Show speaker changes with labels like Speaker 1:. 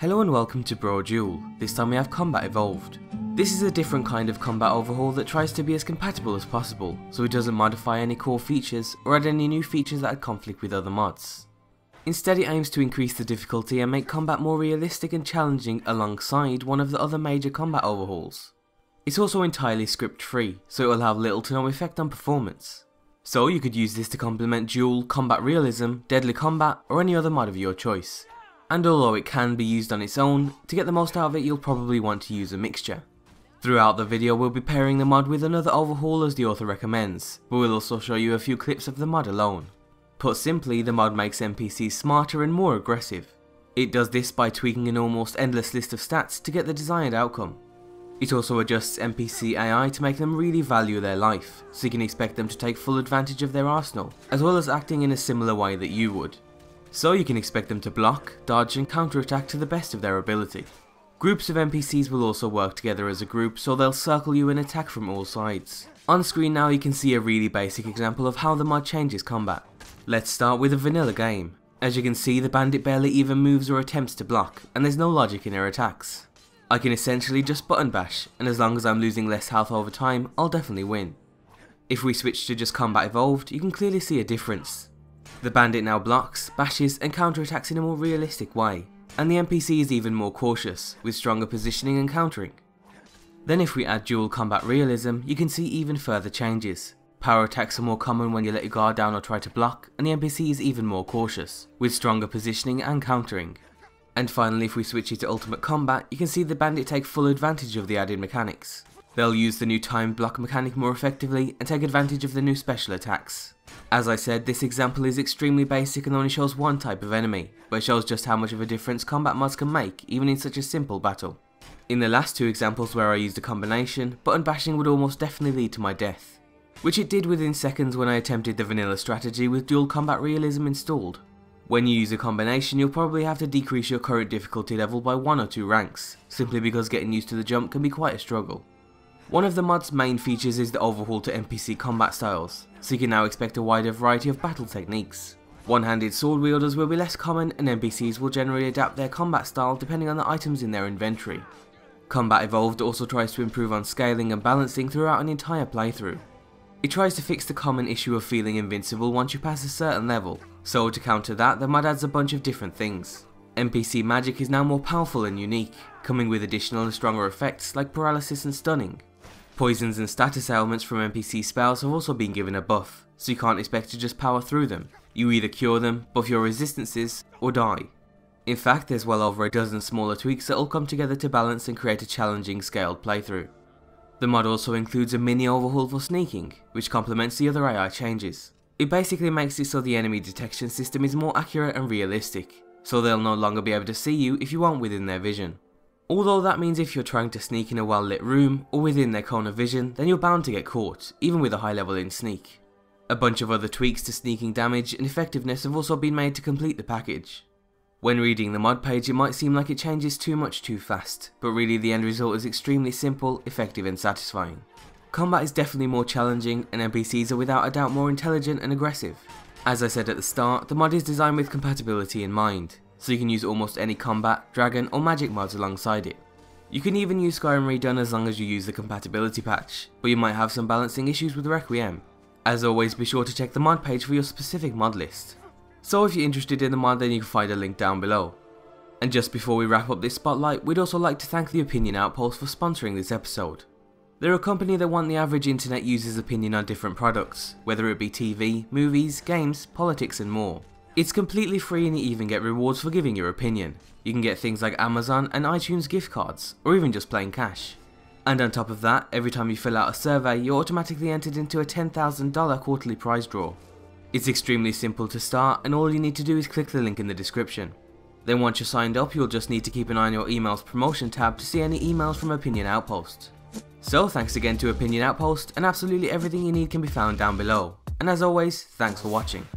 Speaker 1: Hello and welcome to Brodual. This time we have Combat Evolved. This is a different kind of combat overhaul that tries to be as compatible as possible, so it doesn't modify any core features or add any new features that conflict with other mods. Instead it aims to increase the difficulty and make combat more realistic and challenging alongside one of the other major combat overhauls. It's also entirely script free, so it will have little to no effect on performance. So you could use this to complement Duel, Combat Realism, Deadly Combat or any other mod of your choice. And although it can be used on its own, to get the most out of it you'll probably want to use a mixture. Throughout the video we'll be pairing the mod with another overhaul as the author recommends, but we'll also show you a few clips of the mod alone. Put simply, the mod makes NPCs smarter and more aggressive. It does this by tweaking an almost endless list of stats to get the desired outcome. It also adjusts NPC AI to make them really value their life, so you can expect them to take full advantage of their arsenal, as well as acting in a similar way that you would. So you can expect them to block, dodge and counterattack to the best of their ability. Groups of NPCs will also work together as a group, so they'll circle you and attack from all sides. On screen now you can see a really basic example of how the mod changes combat. Let's start with a vanilla game. As you can see, the bandit barely even moves or attempts to block, and there's no logic in their attacks. I can essentially just button bash, and as long as I'm losing less health over time, I'll definitely win. If we switch to just Combat Evolved, you can clearly see a difference. The bandit now blocks, bashes and counterattacks in a more realistic way, and the NPC is even more cautious, with stronger positioning and countering. Then if we add Dual Combat Realism, you can see even further changes. Power attacks are more common when you let your guard down or try to block, and the NPC is even more cautious, with stronger positioning and countering. And finally, if we switch it to Ultimate Combat, you can see the bandit take full advantage of the added mechanics. They'll use the new timed block mechanic more effectively and take advantage of the new special attacks. As I said, this example is extremely basic and only shows one type of enemy, but it shows just how much of a difference combat mods can make, even in such a simple battle. In the last two examples where I used a combination, button bashing would almost definitely lead to my death, which it did within seconds when I attempted the vanilla strategy with Dual Combat Realism installed. When you use a combination, you'll probably have to decrease your current difficulty level by 1 or 2 ranks, simply because getting used to the jump can be quite a struggle. One of the mod's main features is the overhaul to NPC combat styles, so you can now expect a wider variety of battle techniques. One-handed sword wielders will be less common, and NPCs will generally adapt their combat style depending on the items in their inventory. Combat Evolved also tries to improve on scaling and balancing throughout an entire playthrough. It tries to fix the common issue of feeling invincible once you pass a certain level, so to counter that, the mod adds a bunch of different things. NPC magic is now more powerful and unique, coming with additional and stronger effects like paralysis and stunning. Poisons and status ailments from NPC spells have also been given a buff, so you can't expect to just power through them. You either cure them, buff your resistances, or die. In fact, there's well over a dozen smaller tweaks that all come together to balance and create a challenging scaled playthrough. The mod also includes a mini overhaul for sneaking, which complements the other AI changes. It basically makes it so the enemy detection system is more accurate and realistic, so they'll no longer be able to see you if you aren't within their vision. Although that means if you're trying to sneak in a well lit room or within their cone of vision, then you're bound to get caught, even with a high level in sneak. A bunch of other tweaks to sneaking damage and effectiveness have also been made to complete the package. When reading the mod page it might seem like it changes too much too fast, but really the end result is extremely simple, effective and satisfying. Combat is definitely more challenging and NPCs are without a doubt more intelligent and aggressive. As I said at the start, the mod is designed with compatibility in mind, so you can use almost any combat, dragon or magic mods alongside it. You can even use Skyrim redone as long as you use the compatibility patch, but you might have some balancing issues with Requiem. As always, be sure to check the mod page for your specific mod list. So if you're interested in the mod, then you can find a link down below. And just before we wrap up this spotlight, we'd also like to thank the Opinion Outpost for sponsoring this episode. They're a company that want the average internet user's opinion on different products, whether it be TV, movies, games, politics and more. It's completely free and you even get rewards for giving your opinion. You can get things like Amazon and iTunes gift cards, or even just plain cash. And on top of that, every time you fill out a survey, you're automatically entered into a $10,000 quarterly prize draw. It's extremely simple to start, and all you need to do is click the link in the description. Then once you're signed up, you'll just need to keep an eye on your emails promotion tab to see any emails from Opinion Outpost. So thanks again to Opinion Outpost, and absolutely everything you need can be found down below. And as always, thanks for watching.